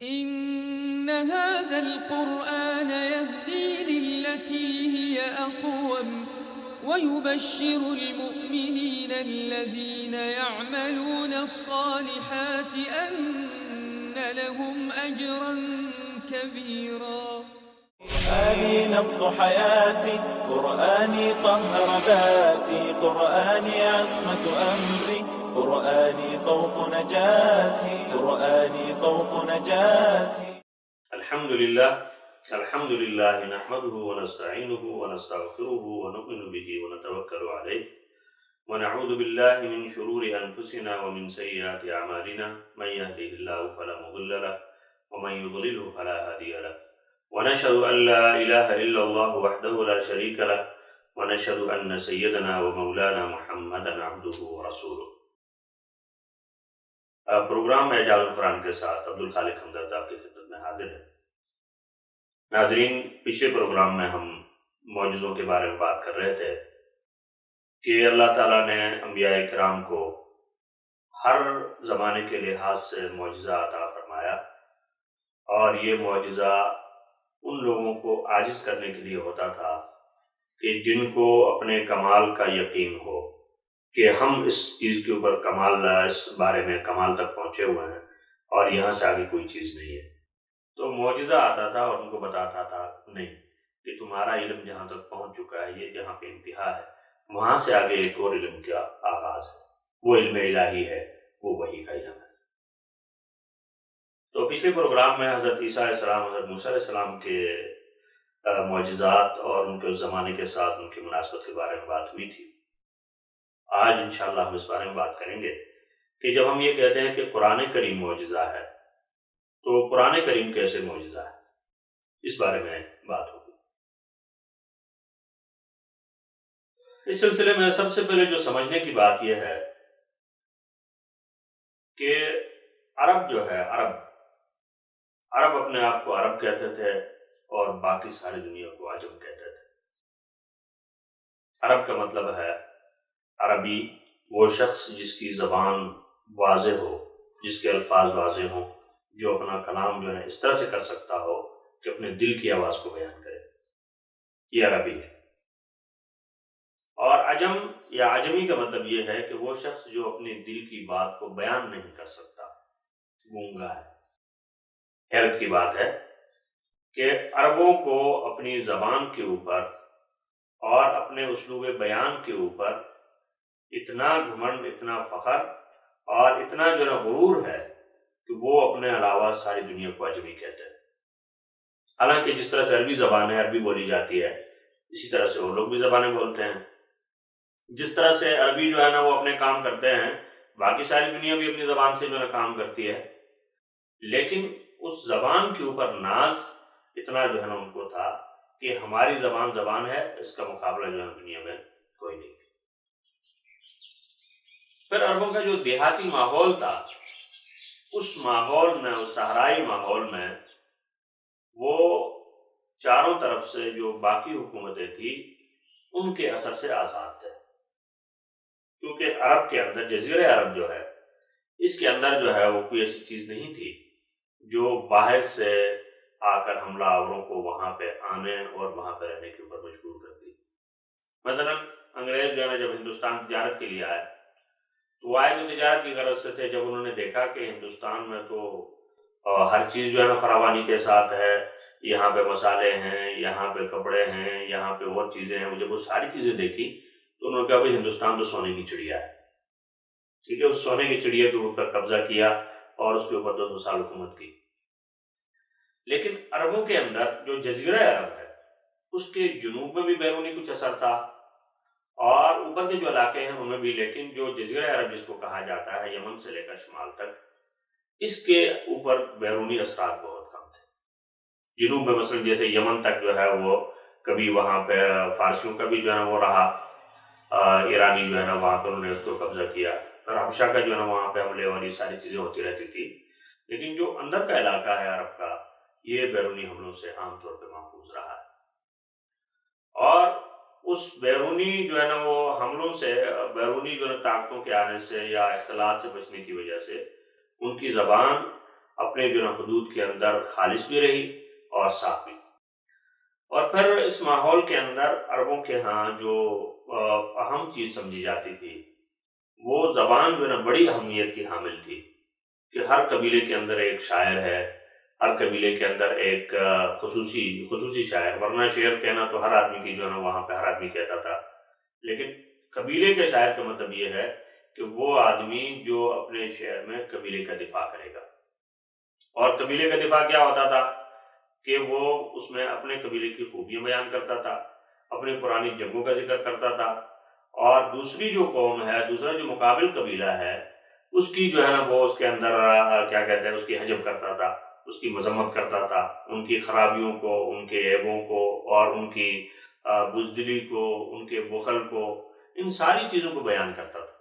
إن هذا القرآن يهدي للتي هي أقوم ويبشر المؤمنين الذين يعملون الصالحات أن لهم أجرا كبيرا. قرآني نبض حياتي، قرآني طهر ذاتي، قرآني عصمة أمري، قرآني طوق نجاتي، قرآني طوق نجاتي. الحمد لله نحمده ونستعينه ونستغفره ونؤمن به ونتوكل عليه ونعوذ بالله من شرور أنفسنا ومن سيئات أعمالنا، من يهده الله فلا مضل له ومن يضلله فلا هادي له، ونشهد أن لا إله إلا الله وحده لا شريك له، ونشهد أن سيدنا ومولانا محمدا عبده ورسوله۔ پروگرام اعجاز القرآن کے ساتھ عبدالخالق ہمدرد آپ کی خدمت میں حاضر ہے۔ ناظرین، پچھلے پروگرام میں ہم معجزوں کے بارے میں بات کر رہے تھے کہ اللہ تعالیٰ نے انبیاء کرام کو ہر زمانے کے لحاظ سے معجزہ عطا فرمایا، اور یہ معجزہ ان لوگوں کو عاجز کرنے کے لیے ہوتا تھا کہ جن کو اپنے کمال کا یقین ہو کہ ہم اس چیز کے اوپر کمال، اس بارے میں کمال تک پہنچے ہوئے ہیں اور یہاں سے آگے کوئی چیز نہیں ہے، تو معجزہ آتا تھا اور ان کو بتاتا تھا نہیں کہ تمہارا علم جہاں تک پہنچ چکا ہے، یہ جہاں پہ انتہا ہے، وہاں سے آگے ایک اور علم کا آغاز ہے، وہ علم الہی ہے، وہ وحی کا علم ہے۔ تو پچھلے پروگرام میں حضرت عیسیٰ علیہ السلام، حضرت موسیٰ علیہ السلام کے معجزات اور ان کے اس زمانے کے ساتھ ان کی مناسبت کے بارے میں بات ہوئی تھی۔ آج انشاءاللہ ہم اس بارے میں بات کریں گے کہ جب ہم یہ کہتے ہیں کہ قرآن کریم معجزہ ہے، تو قرآن کریم کیسے معجزہ ہے، اس بارے میں بات ہوگی۔ اس سلسلے میں سب سے پہلے جو سمجھنے کی بات یہ ہے کہ عرب جو ہے، عرب اپنے آپ کو عرب کہتے تھے اور باقی ساری دنیا کو عجم کہتے تھے۔ عرب کا مطلب ہے عربی، وہ شخص جس کی زبان واضح ہو، جس کے الفاظ واضح ہوں، جو اپنا کلام جو ہے اس طرح سے کر سکتا ہو کہ اپنے دل کی آواز کو بیان کرے، یہ عربی ہے۔ اور عجم یا عجمی کا مطلب یہ ہے کہ وہ شخص جو اپنے دل کی بات کو بیان نہیں کر سکتا، گونگا ہے۔ حیرت کی بات ہے کہ عربوں کو اپنی زبان کے اوپر اور اپنے اسلوب بیان کے اوپر اتنا گھمنڈ، اتنا فخر اور اتنا جو ہے غرور ہے کہ وہ اپنے علاوہ ساری دنیا کو عجمی کہتے ہیں۔ حالانکہ جس طرح سے عربی زبان ہے، عربی بولی جاتی ہے، اسی طرح سے وہ لوگ بھی زبانیں بولتے ہیں۔ جس طرح سے عربی جو ہے نا وہ اپنے کام کرتے ہیں، باقی ساری دنیا بھی اپنی زبان سے جو ہے کام کرتی ہے، لیکن اس زبان کے اوپر ناز اتنا جو ہے نا ان کو تھا کہ ہماری زبان ہے، اس کا مقابلہ جو ہے دنیا میں کوئی نہیں۔ پھر عربوں کا جو دیہاتی ماحول تھا، اس ماحول میں، اس صحرائی ماحول میں، وہ چاروں طرف سے جو باقی حکومتیں تھیں ان کے اثر سے آزاد تھے، کیونکہ عرب کے اندر، جزیرہ عرب جو ہے، اس کے اندر جو ہے وہ کوئی ایسی چیز نہیں تھی جو باہر سے آ کر حملہ آوروں کو وہاں پہ آنے اور وہاں پہ رہنے کے اوپر مجبور کرتی۔ مثلا انگریز جو ہے جب ہندوستان تجارت کے لیے آئے تو وہ آئے جو تجارت کی غرض سے تھے۔ جب انہوں نے دیکھا کہ ہندوستان میں تو ہر چیز جو ہے نا فراوانی کے ساتھ ہے، یہاں پہ مسالے ہیں، یہاں پہ کپڑے ہیں، یہاں پہ اور چیزیں ہیں، جب وہ ساری چیزیں دیکھی تو انہوں نے کہا بھائی ہندوستان تو سونے کی چڑیا ہے، ٹھیک ہے، اس سونے کی چڑیا کے اوپر قبضہ کیا اور اس کے اوپر 200 سال حکومت کی۔ لیکن عربوں کے اندر جو جزیرہ عرب ہے، اس کے جنوب میں بھی بیرونی کچھ اثر تھا اور اوپر کے جو علاقے ہیں ان میں بھی، لیکن جو جزیرہ عرب جس کو کہا جاتا ہے، یمن سے لے کر شمال تک، اس کے اوپر بیرونی اثرات بہت کم تھے۔ جنوب میں مثلا جیسے یمن تک جو ہے وہ کبھی وہاں پہ فارسیوں کا بھی جو ہے وہ رہا، ایرانی جو ہے نا وہاں پر انہوں نے اس کو قبضہ کیا، اور حبشہ کا جو ہے نا وہاں پہ حملے اور یہ ساری چیزیں ہوتی رہتی تھی، لیکن جو اندر کا علاقہ ہے عرب کا، یہ بیرونی حملوں سے عام طور پہ محفوظ رہا ہے۔ اور اس بیرونی جو ہے نا وہ حملوں سے، بیرونی جو ہے طاقتوں کے آنے سے یا اختلاط سے بچنے کی وجہ سے ان کی زبان اپنے جو ہے حدود کے اندر خالص بھی رہی اور صاف بھی۔ اور پھر اس ماحول کے اندر عربوں کے ہاں جو اہم چیز سمجھی جاتی تھی وہ زبان جو ہے بڑی اہمیت کی حامل تھی، کہ ہر قبیلے کے اندر ایک شاعر ہے، ہر قبیلے کے اندر ایک خصوصی شاعر، ورنہ شعر کہنا تو ہر آدمی کی جو ہے نا وہاں پہ ہر آدمی کہتا تھا، لیکن قبیلے کے شاعر کا مطلب یہ ہے کہ وہ آدمی جو اپنے شعر میں قبیلے کا دفاع کرے گا۔ اور قبیلے کا دفاع کیا ہوتا تھا کہ وہ اس میں اپنے قبیلے کی خوبیاں بیان کرتا تھا، اپنی پرانی جنگوں کا ذکر کرتا تھا، اور دوسری جو قوم ہے، دوسرا جو مقابل قبیلہ ہے، اس کی جو ہے نا وہ اس کے اندر کیا کہتے ہیں اس کی حجب کرتا تھا، اس کی مذمت کرتا تھا، ان کی خرابیوں کو، ان کے عیبوں کو، اور ان کی بزدلی کو، ان کے بخل کو، ان ساری چیزوں کو بیان کرتا تھا۔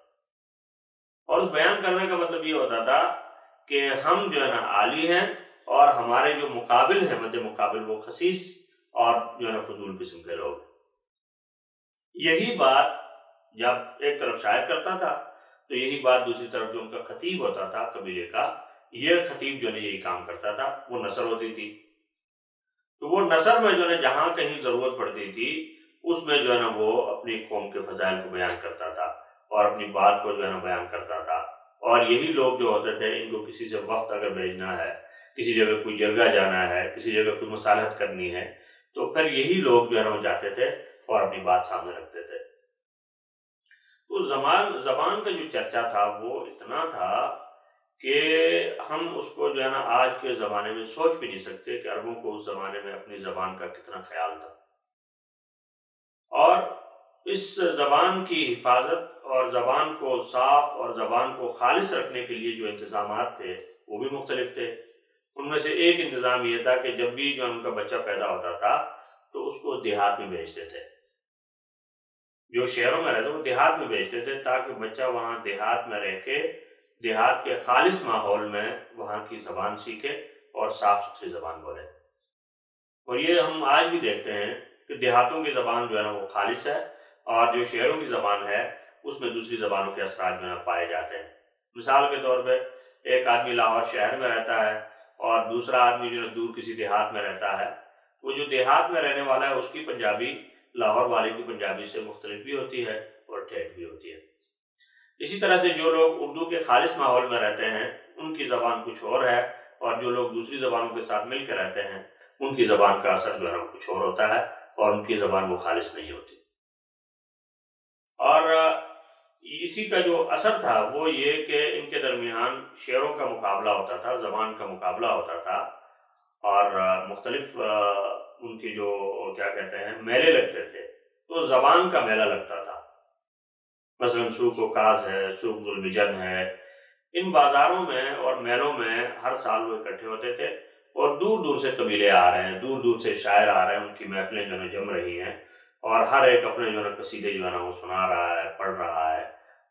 اور اس بیان کرنے کا مطلب یہ ہوتا تھا کہ ہم جو ہے نا عالی ہیں، اور ہمارے جو مقابل ہیں، مد مقابل، وہ خسیس اور جو ہے نا فضول قسم کے لوگ۔ یہی بات جب ایک طرف شاعر کرتا تھا تو یہی بات دوسری طرف جو ان کا خطیب ہوتا تھا قبیلے کا، یہ خطیب جو ہے یہی کام کرتا تھا، وہ نثر ہوتی تھی۔ تو وہ نثر میں جو ہے جہاں کہیں ضرورت پڑتی تھی اس میں جو ہے نا وہ اپنی قوم کے فضائل کو بیان کرتا تھا اور اپنی بات کو جو ہے نا بیان کرتا تھا۔ اور یہی لوگ جو ہوتے تھے، ان کو کسی سے وفد اگر بھیجنا ہے، کسی جگہ کوئی جرگہ جانا ہے، کسی جگہ کوئی مصالحت کرنی ہے، تو پھر یہی لوگ جو ہے نا وہ جاتے تھے اور اپنی بات سامنے رکھتے تھے۔ تو زبان کا جو چرچا تھا وہ اتنا تھا کہ ہم اس کو جو ہے نا آج کے زمانے میں سوچ بھی نہیں سکتے کہ عربوں کو اس زمانے میں اپنی زبان کا کتنا خیال تھا۔ اور اس زبان کی حفاظت اور زبان کو صاف اور زبان کو خالص رکھنے کے لیے جو انتظامات تھے وہ بھی مختلف تھے۔ ان میں سے ایک انتظام یہ تھا کہ جب بھی جو ان کا بچہ پیدا ہوتا تھا تو اس کو دیہات میں بھیجتے تھے، جو شہروں میں رہتے وہ دیہات میں بھیجتے تھے، تاکہ بچہ وہاں دیہات میں رہ کے دیہات کے خالص ماحول میں وہاں کی زبان سیکھے اور صاف ستھری زبان بولے۔ اور یہ ہم آج بھی دیکھتے ہیں کہ دیہاتوں کی زبان جو ہے نا وہ خالص ہے، اور جو شہروں کی زبان ہے اس میں دوسری زبانوں کے اثرات جو ہے پائے جاتے ہیں۔ مثال کے طور پہ ایک آدمی لاہور شہر میں رہتا ہے اور دوسرا آدمی جو ہے دور کسی دیہات میں رہتا ہے، وہ جو دیہات میں رہنے والا ہے اس کی پنجابی لاہور والے کی پنجابی سے مختلف بھی ہوتی ہے اور ٹھیٹ بھی ہوتی ہے۔ اسی طرح سے جو لوگ اردو کے خالص ماحول میں رہتے ہیں ان کی زبان کچھ اور ہے، اور جو لوگ دوسری زبانوں کے ساتھ مل کے رہتے ہیں ان کی زبان کا اثر جو ہے نا کچھ اور ہوتا ہے، اور ان کی زبان وہ خالص نہیں ہوتی۔ اور اسی کا جو اثر تھا وہ یہ کہ ان کے درمیان شعروں کا مقابلہ ہوتا تھا، زبان کا مقابلہ ہوتا تھا، اور مختلف ان کی جو کیا کہتے ہیں میلے لگتے تھے، تو زبان کا میلہ لگتا تھا۔ مثلا سوق وکاظ ہے، سوق ذوالمجن ہے، ان بازاروں میں اور میلوں میں ہر سال وہ اکٹھے ہوتے تھے، اور دور دور سے قبیلے آ رہے ہیں، دور دور سے شاعر آ رہے ہیں، ان کی محفلیں جو ہے جم رہی ہیں، اور ہر ایک اپنے جو ہے قصیدے جو ہے نا وہ سنا رہا ہے، پڑھ رہا ہے،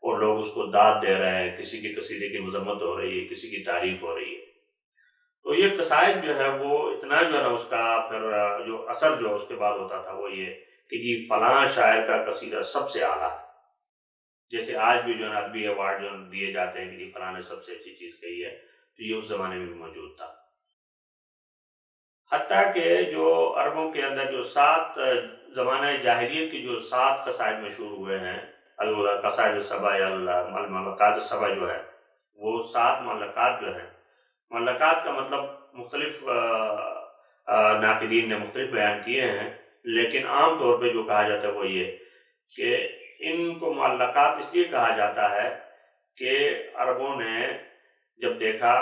اور لوگ اس کو داد دے رہے ہیں، کسی کے قصیدے کی مذمت ہو رہی ہے، کسی کی تعریف ہو رہی ہے۔ تو یہ قصائد جو ہے وہ اتنا جو ہے نا اس کا پھر جو اثر جو اس کے بعد ہوتا تھا وہ یہ کہ جی فلاں شاعر کا قصیدہ سب سے اعلیٰ ہے، جیسے آج بھی جو ہے نا ادبی ایوارڈ جو دیے جاتے ہیں کہ جی فلاں نے سب سے اچھی چیز کہی ہے، تو یہ اس زمانے میں بھی موجود تھا۔ حتیٰ کہ جو عربوں کے اندر جو 7 زمانہ جاہلیت کی جو 7 قصائد مشہور ہوئے ہیں، القصائد السبع یا المعلقات السبع جو ہے، وہ 7 معلقات جو ہیں، معلقات کا مطلب مختلف ناقدین نے مختلف بیان کیے ہیں، لیکن عام طور پہ جو کہا جاتا ہے وہ یہ کہ ان کو معلقات اس لیے کہا جاتا ہے کہ عربوں نے جب دیکھا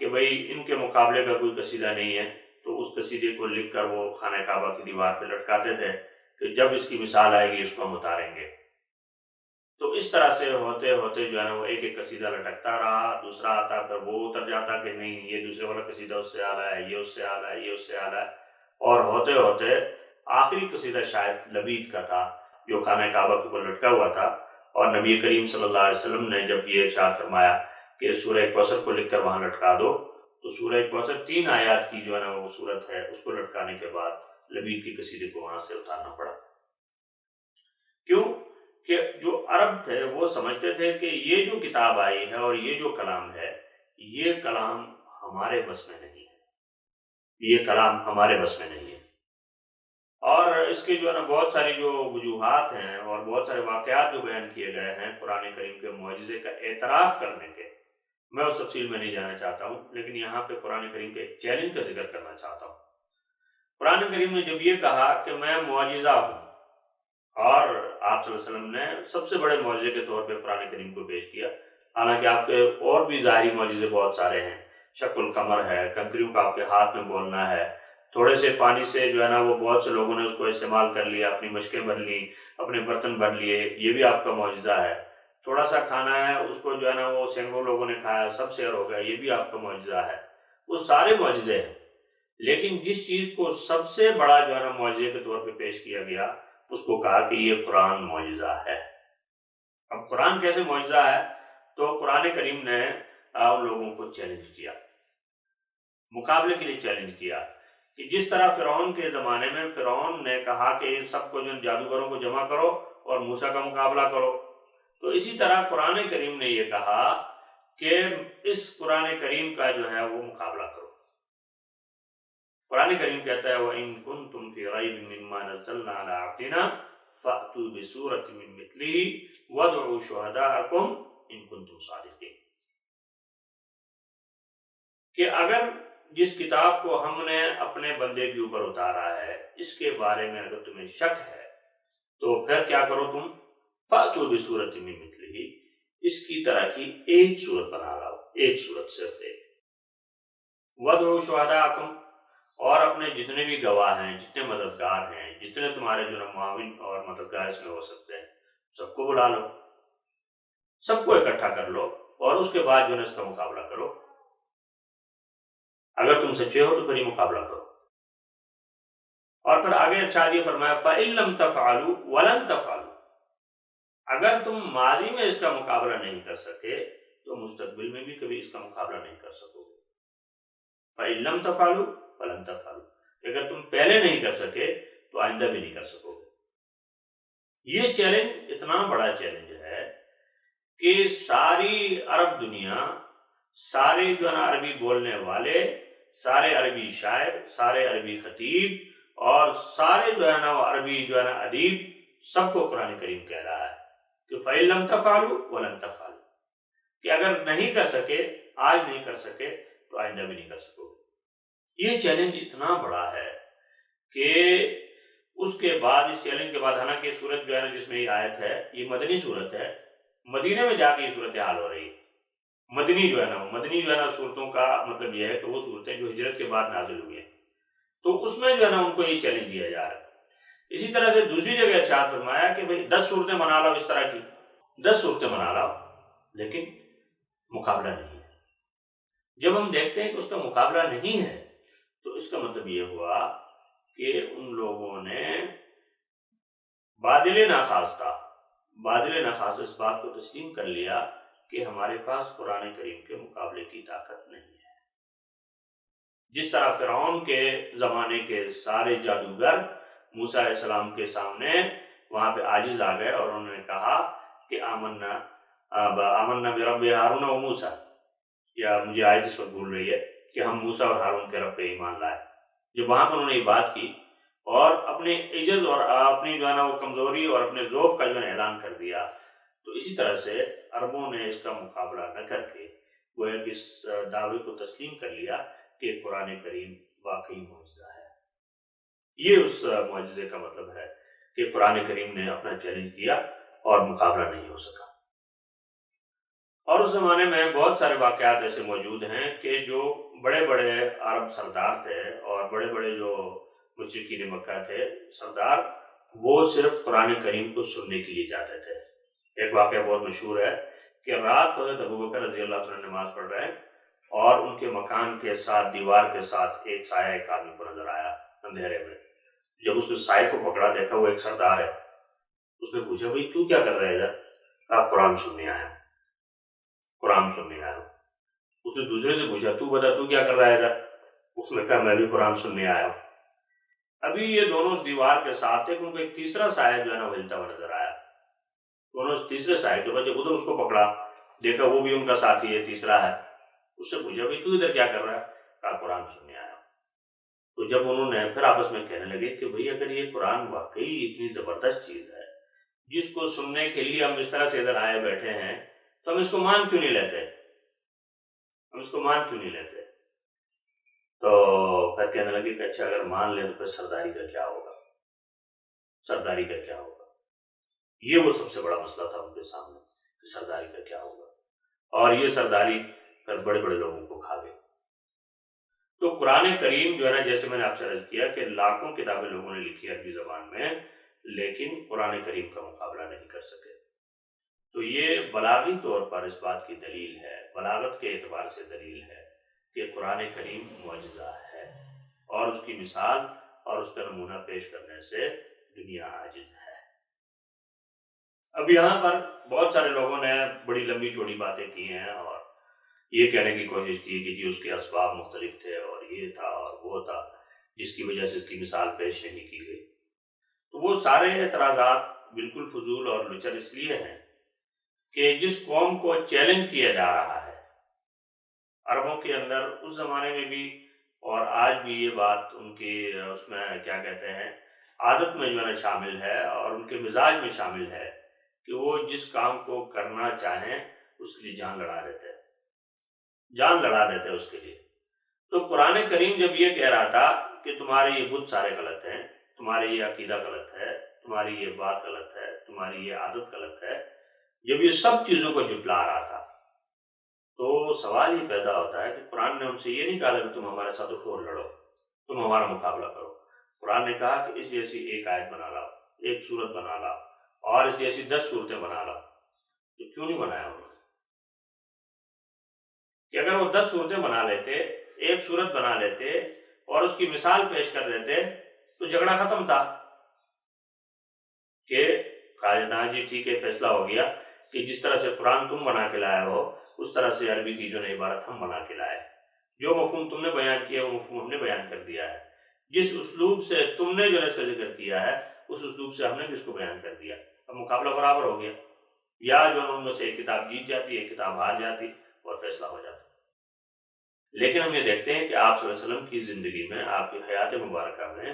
کہ بھئی ان کے مقابلے کا کوئی قصیدہ نہیں ہے، تو اس قصیدے کو لکھ کر وہ خانہ کعبہ کی دیوار پہ لٹکاتے تھے کہ جب اس کی مثال آئے گی اس کو ہم اتاریں گے۔ تو اس طرح سے ہوتے ہوتے جو ہے نا وہ ایک ایک قصیدہ لٹکتا رہا، دوسرا آتا پھر وہ اتر جاتا کہ نہیں یہ دوسرے والا قصیدہ اس سے اعلیٰ ہے، یہ اس سے اعلیٰ ہے، یہ اس سے اعلیٰ ہے، اور ہوتے ہوتے آخری قصیدہ شاید لبید کا تھا جو خانہ کعبہ کے اوپر لٹکا ہوا تھا، اور نبی کریم صلی اللہ علیہ وسلم نے جب یہ ارشاد فرمایا کہ سورہ کوثر کو لکھ کر وہاں لٹکا دو، تو سورہ کوثر 3 آیات کی جو ہے نا وہ صورت ہے، اس کو لٹکانے کے بعد لبید کی قصیدے کو وہاں سے اتارنا پڑا۔ کیوں کہ جو عرب تھے وہ سمجھتے تھے کہ یہ جو کتاب آئی ہے اور یہ جو کلام ہے، یہ کلام ہمارے بس میں نہیں ہے، یہ کلام ہمارے بس میں نہیں ہے۔ اور اس کے جو ہے نا بہت ساری جو وجوہات ہیں اور بہت سارے واقعات جو بیان کیے گئے ہیں قرآن کریم کے معجزے کا اعتراف کرنے کے، میں اس تفصیل میں نہیں جانا چاہتا ہوں، لیکن یہاں پہ قرآن کریم کے ایک چیلنج کا ذکر کرنا چاہتا ہوں۔ قرآن کریم نے جب یہ کہا کہ میں معجزہ ہوں، اور آپ صلی اللہ علیہ وسلم نے سب سے بڑے معجزے کے طور پہ قرآن کریم کو پیش کیا، حالانکہ آپ کے اور بھی ظاہری معجزے بہت سارے ہیں، شق القمر ہے، کنکریوں کا آپ کے ہاتھ میں بولنا ہے، تھوڑے سے پانی سے جو ہے نا وہ بہت سے لوگوں نے اس کو استعمال کر لیا، اپنی مشکیں بھر لی، اپنے برتن بھر لیے، یہ بھی آپ کا معجزہ ہے۔ تھوڑا سا کھانا ہے، اس کو جو ہے نا وہ سینکڑوں لوگوں نے کھایا، سب سیر ہو گیا، یہ بھی آپ کا معجزہ ہے۔ وہ سارے معجزے ہیں، لیکن جس چیز کو سب سے بڑا جو ہے نا معجزے کے طور پہ پیش کیا گیا، اس کو کہا کہ یہ قرآن معجزہ ہے۔ اب قرآن کیسے معجزہ ہے؟ تو قرآن کریم نے ان لوگوں کو چیلنج کیا، مقابلے کے لیے چیلنج کیا، کہ جس طرح فرعون کے زمانے میں فرعون نے کہا کہ سب کو جو جادوگروں کو جمع کرو اور موسیٰ کا مقابلہ کرو، تو اسی طرح قرآن کریم نے یہ کہا کہ اس قرآن کریم کا جو ہے وہ مقابلہ کرو۔ قرآن کریم کہتا ہے وَإِن كُنتُمْ فِي رَيْبٍ مِّمَّا نَزَّلْنَا عَلَىٰ عَبْدِنَا فَأْتُوا بِسُورَةٍ مِّن مِّثْلِهِ وَادْعُوا شُهَدَاءَكُمْ إِن كُنتُمْ صَادِقِينَ، کہ اگر جس کتاب کو ہم نے اپنے بندے کے اوپر اتارا ہے اس کے بارے میں اگر تمہیں شک ہے تو پھر کیا کرو تم، فَأْتُوا بِسُورَةٍ مِّن مِّثْلِهِ، اس کی طرح کی ایک صورت بنا لاؤ، ایک صورت، صرف ایک۔ وَادْعُوا شُهَدَاءَكُمْ، اور اپنے جتنے بھی گواہ ہیں، جتنے مددگار ہیں، جتنے تمہارے جو معاون اور مددگار اس میں ہو سکتے ہیں، سب کو بلا لو، سب کو اکٹھا کر لو، اور اس کے بعد جو ہے اس کا مقابلہ کرو۔ اگر تم سچے ہو تو پھر یہ مقابلہ کرو۔ اور پھر آگے ارشاد یہ فرمایا فَإِن لَّمْ تَفْعَلُوا وَلَن تَفْعَلُوا، اگر تم ماضی میں اس کا مقابلہ نہیں کر سکے تو مستقبل میں بھی کبھی اس کا مقابلہ نہیں کر سکو گے۔ فَإِن لَّمْ تَفْعَلُوا وَلَن تَفْعَلُوا، اگر تم پہلے نہیں کر سکے تو آئندہ بھی نہیں کر سکو گے۔ یہ چیلنج اتنا بڑا چیلنج ہے کہ ساری عرب دنیا، سارے جو ہے نا عربی بولنے والے، سارے عربی شاعر، سارے عربی خطیب اور سارے جو ہے نا عربی جو ہے نا ادیب، سب کو قرآن کریم کہہ رہا ہے کہ فَإِن لَّمْ تَفْعَلُوا وَلَن تَفْعَلُوا، کہ اگر نہیں کر سکے، آج نہیں کر سکے تو آئندہ بھی نہیں کر سکو گے۔ یہ چیلنج اتنا بڑا ہے کہ اس کے بعد، اس چیلنج کے بعد، حالانکہ صورت جو ہے نا جس میں یہ آیت ہے یہ مدنی صورت ہے، مدینے میں جا کے یہ صورتحال ہو رہی ہے۔ مدنی جو ہے نا صورتوں کا مطلب یہ ہے کہ وہ صورتیں جو ہجرت کے بعد نازل ہوئی ہیں، تو اس میں جو ہے نا ان کو یہ چیلنج دیا جا رہا ہے۔ اسی طرح سے دوسری جگہ ارشاد فرمایا کہ بھئی 10 صورتیں بنا لاؤ، اس طرح کی 10 صورتیں بنا لاؤ، لیکن مقابلہ نہیں ہے۔ جب ہم دیکھتے ہیں کہ اس کا مقابلہ نہیں ہے تو اس کا مطلب یہ ہوا کہ ان لوگوں نے بادل ناخواستہ اس بات کو تسلیم کر لیا کہ ہمارے پاس قرآن کریم کے مقابلے کی طاقت نہیں ہے۔ جس طرح فرعون کے زمانے کے سارے جادوگر موسیٰ علیہ السلام کے سامنے وہاں پہ عاجز آ گئے اور انہوں نے کہا کہ آمنا برب ہارون و موسیٰ، یا مجھے آیت اس وقت بھول رہی ہے کہ ہم موسیٰ اور ہارون کے رب پہ ایمان لائے۔ جب وہاں پر انہوں نے یہ بات کی اور اپنے عجز اور اپنی جو ہے نا وہ کمزوری اور اپنے ضعف کا جو ہے اعلان کر دیا، تو اسی طرح سے عربوں نے اس کا مقابلہ نہ کر کے وہ ایک اس دعوے کو تسلیم کر لیا کہ قرآن کریم واقعی معجزہ ہے۔ یہ اس معجزے کا مطلب ہے کہ قرآن کریم نے اپنا چیلنج کیا اور مقابلہ نہیں ہو سکا۔ اور اس زمانے میں بہت سارے واقعات ایسے موجود ہیں کہ جو بڑے بڑے عرب سردار تھے اور بڑے بڑے جو مشرکین مکہ تھے سردار، وہ صرف قرآن کریم کو سننے کے لیے جاتے تھے۔ ایک واقعہ بہت مشہور ہے کہ رات کو حضرت ابوبکر رضی اللہ عنہ نماز پڑھ رہے ہیں اور ان کے مکان کے ساتھ، دیوار کے ساتھ ایک سایہ ایک آدمی کو نظر آیا اندھیرے میں۔ جب اس نے سائے کو پکڑا، دیکھا وہ ایک سردار ہے۔ اس نے پوچھا بھئی تو کیا کر رہا ہے ادھر؟ کہا قرآن سننے آیا ہوں، قرآن سننے آیا ہوں۔ اس نے دوسرے سے پوچھا تو بتا تو کیا کر رہا ہے ادھر؟ اس نے کہا میں بھی قرآن سننے آیا ہوں۔ ابھی یہ دونوں اس دیوار کے ساتھ تھے کہ ان کو ایک تیسرا سایہ جو ہے نا وہ ہلتا ہوا نظر آیا۔ انہوں نے اس تیسرے سائے کے بعد جب ادھر اس کو پکڑا، دیکھا وہ بھی ان کا ساتھی ہے، تیسرا ہے، اس سے پوچھا بھائی تو ادھر کیا کر رہا ہے؟ کہا قرآن سننے آیا ہوں۔ تو جب انہوں نے پھر آپس میں کہنے لگے کہ بھئی اگر یہ قرآن واقعی اتنی زبردست چیز ہے جس کو سننے کے لیے ہم اس طرح سے ادھر آئے بیٹھے ہیں تو ہم اس کو مان کیوں نہیں لیتے؟ تو پھر کہنے لگے کہ اچھا اگر مان لیں تو پھر سرداری کا کیا ہوگا؟ یہ وہ سب سے بڑا مسئلہ تھا ان کے سامنے کہ سرداری کا کیا ہوگا، اور یہ سرداری پھر بڑے بڑے لوگوں کو کھا گئی۔ تو قرآن کریم جو ہے نا، جیسے میں نے آپ سے عرض کیا کہ لاکھوں کتابیں لوگوں نے لکھی عربی زبان میں، لیکن قرآن کریم کا مقابلہ نہیں کر سکے۔ تو یہ بلاغی طور پر اس بات کی دلیل ہے، بلاغت کے اعتبار سے دلیل ہے کہ قرآن کریم معجزہ ہے، اور اس کی مثال اور اس کا نمونہ پیش کرنے سے دنیا عاجز ہے۔ اب یہاں پر بہت سارے لوگوں نے بڑی لمبی چوڑی باتیں کی ہیں اور یہ کہنے کی کوشش کی کہ جی اس کے اسباب مختلف تھے اور یہ تھا اور وہ تھا جس کی وجہ سے اس کی مثال پیش نہیں کی گئی۔ تو وہ سارے اعتراضات بالکل فضول اور لچر اس لیے ہیں کہ جس قوم کو چیلنج کیا جا رہا ہے، عربوں کے اندر اس زمانے میں بھی اور آج بھی یہ بات ان کی اس میں کیا کہتے ہیں عادت میں جو ہے نا شامل ہے، اور ان کے مزاج میں شامل ہے کہ وہ جس کام کو کرنا چاہیں اس کے لیے جان لڑا دیتے اس کے لیے۔ تو قرآن کریم جب یہ کہہ رہا تھا کہ تمہارے یہ بت سارے غلط ہیں، تمہارے یہ عقیدہ غلط ہے، تمہاری یہ بات غلط ہے، تمہاری یہ عادت غلط ہے، جب یہ سب چیزوں کو جھٹلا رہا تھا تو سوال یہ پیدا ہوتا ہے کہ قرآن نے ان سے یہ نہیں کہا کہ تم ہمارے ساتھ اٹھو اور لڑو، تم ہمارا مقابلہ کرو۔ قرآن نے کہا کہ اس جیسی ایک آیت بنا لاؤ، ایک سورت بنا لاؤ، اور اس جیسی 10 صورتیں بنا لاؤ۔ تو کیوں نہیں بنایا انہوں نے؟ کہ اگر وہ 10 صورتیں بنا لیتے، ایک صورت بنا لیتے اور اس کی مثال پیش کر دیتے تو جھگڑا ختم تھا کہ کہا جی ٹھیک ہے، فیصلہ ہو گیا کہ جس طرح سے قرآن تم بنا کے لائے ہو اس طرح سے عربی کی جو ہے عبارت ہم بنا کے لائے، جو مفہوم تم نے بیان کیا وہ مفہوم ہم نے بیان کر دیا ہے، جس اسلوب سے تم نے جو ہے اس کا ذکر کیا ہے اس اسلوب سے ہم نے بھی اس کو بیان کر دیا۔ اب مقابلہ برابر ہو گیا، یا جو ان میں سے ایک کتاب جیت جاتی، ایک کتاب ہار جاتی اور فیصلہ ہو جاتا۔ لیکن ہم یہ دیکھتے ہیں کہ آپ صلی اللہ علیہ وسلم کی زندگی میں، آپ کی حیات مبارکہ میں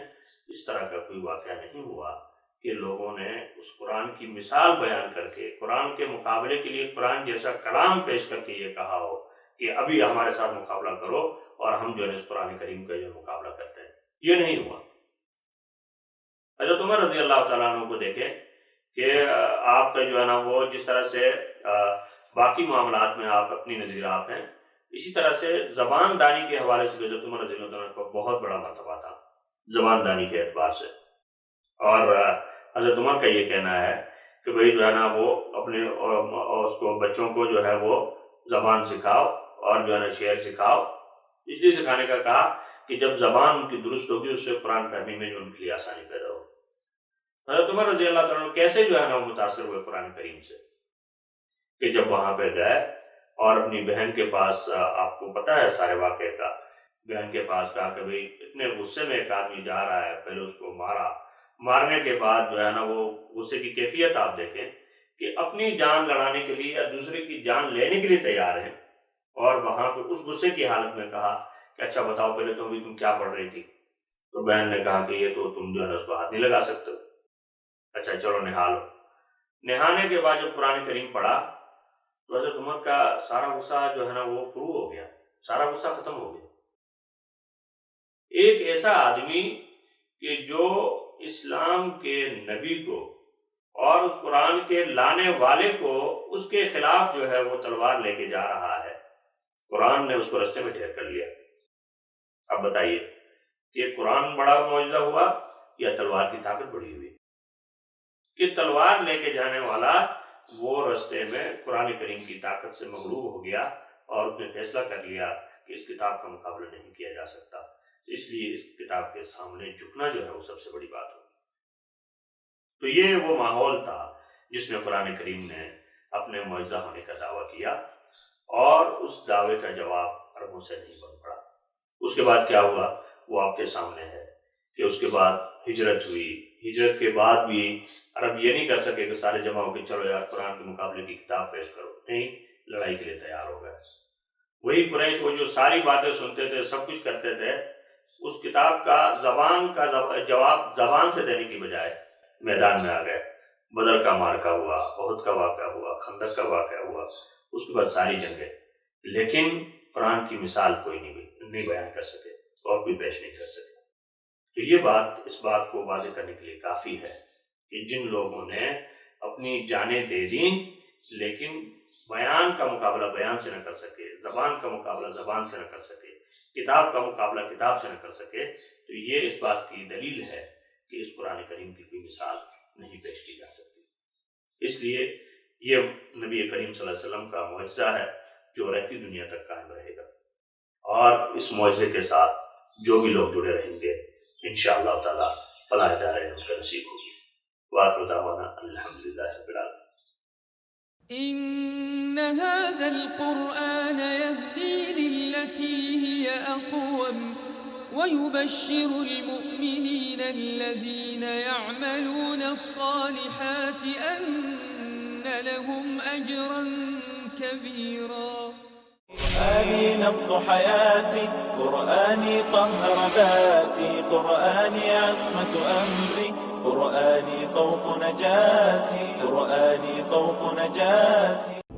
اس طرح کا کوئی واقعہ نہیں ہوا کہ لوگوں نے اس قرآن کی مثال بیان کر کے قرآن کے مقابلے کے لیے قرآن جیسا کلام پیش کر کے یہ کہا ہو کہ ابھی ہمارے ساتھ مقابلہ کرو اور ہم جو ہے اس قرآن کریم کا جو مقابلہ کرتے ہیں۔ یہ نہیں ہوا۔ حضرت عمر رضی اللہ تعالیٰ عنہ کو دیکھیں کہ آپ کا جو ہے نا وہ جس طرح سے باقی معاملات میں آپ اپنی نظیر آپ ہیں، اسی طرح سے زبان دانی کے حوالے سے حضرت عمر رضی اللہ عنہ کو بہت بڑا مرتبہ تھا زبان دانی کے اعتبار سے۔ اور حضرت عمر کا یہ کہنا ہے کہ بھئی جو ہے نا وہ اپنے اس کو بچوں کو جو ہے وہ زبان سکھاؤ اور جو ہے نا شعر سکھاؤ، اس لیے سکھانے کا کہا کہ جب زبان ان کی درست ہوگی اس سے قرآن فہمی میں جو ان کے لیے آسانی پیدا ہوگی۔ حضرت عمر رضی اللہ تعالیٰ کیسے جو ہے نا متاثر ہوئے قرآن کریم سے کہ جب وہاں پہ گئے اور اپنی بہن کے پاس، آپ کو پتہ ہے سارے واقعے کا، بہن کے پاس کہا کہ بھئی اتنے غصے میں ایک آدمی جا رہا ہے، پہلے اس کو مارنے کے بعد جو ہے نا وہ غصے کی کیفیت آپ دیکھیں کہ اپنی جان لڑانے کے لیے یا دوسرے کی جان لینے کے لیے تیار ہیں، اور وہاں پہ اس غصے کی حالت میں کہا کہ اچھا بتاؤ پہلے تم کیا پڑھ رہی تھی؟ تو بہن نے کہا کہ یہ تو تم جو ہے نا اس کو ہاتھ نہیں لگا سکتے، اچھا چلو نہا لو۔ نہانے کے بعد جب قرآن کریم پڑھا تو حضرت عمر کا سارا غصہ جو ہے نا وہ فرو ہو گیا، سارا غصہ ختم ہو گیا۔ ایک ایسا آدمی کہ جو اسلام کے نبی کو اور اس قرآن کے لانے والے کو اس کے خلاف جو ہے وہ تلوار لے کے جا رہا ہے، قرآن نے اس کو رستے میں ڈھیر کر لیا۔ اب بتائیے کہ قرآن بڑا معجزہ ہوا یا تلوار کی طاقت بڑی ہوئی؟ کہ تلوار لے کے جانے والا وہ رستے میں قرآن کریم کی طاقت سے مغلوب ہو گیا اور اس نے فیصلہ کر لیا کہ اس کتاب کا مقابلہ نہیں کیا جا سکتا، اس لیے اس کتاب کے سامنے جھکنا جو ہے وہ سب سے بڑی بات ہوگی۔ تو یہ وہ ماحول تھا جس میں قرآن کریم نے اپنے معجزہ ہونے کا دعویٰ کیا، اور اس دعوے کا جواب عربوں سے نہیں بن پڑا۔ اس کے بعد کیا ہوا وہ آپ کے سامنے ہے کہ اس کے بعد ہجرت ہوئی۔ ہجرت کے بعد بھی عرب یہ نہیں کر سکے کہ سارے جمع ہو کے چلو یار قرآن کے مقابلے کی کتاب پیش کرو، نہیں، لڑائی کے لیے تیار ہو گئے۔ وہی قریش وہ جو ساری باتیں سنتے تھے، سب کچھ کرتے تھے، اس کتاب کا جواب زبان سے دینے کی بجائے میدان میں آ گئے۔ بدر کا مارکا ہوا، احد کا واقعہ ہوا، خندق کا واقعہ ہوا، اس کے بعد ساری جنگیں، لیکن قرآن کی مثال کوئی نہیں بیان کر سکے اور کوئی پیش نہیں کر سکے۔ تو یہ بات اس بات کو واضح کرنے کے لیے کافی ہے کہ جن لوگوں نے اپنی جانیں دے دیں لیکن بیان کا مقابلہ بیان سے نہ کر سکے، زبان کا مقابلہ زبان سے نہ کر سکے، کتاب کا مقابلہ کتاب سے نہ کر سکے، تو یہ اس بات کی دلیل ہے کہ اس قرآن کریم کی کوئی مثال نہیں پیش کی جا سکتی۔ اس لیے یہ نبی کریم صلی اللہ علیہ وسلم کا معجزہ ہے جو رہتی دنیا تک قائم رہے گا، اور اس معجزے کے ساتھ جو بھی لوگ جڑے رہیں گے انشاءاللہ تعالی فلاح دارین ان کا نصیب ہوگی۔ وآخر دعوانا الحمدللہ رب العالمین۔ إن هذا القرآن يهدي للتي هي أقوم ويبشر المؤمنين الذين يعملون الصالحات أن لهم أجرا كبيرا. قرآني نبض حياتي، قرآني طهر ذاتي، قرآني عصمة أمري، قرآني طوق نجاتي، قرآني طوق نجاتي.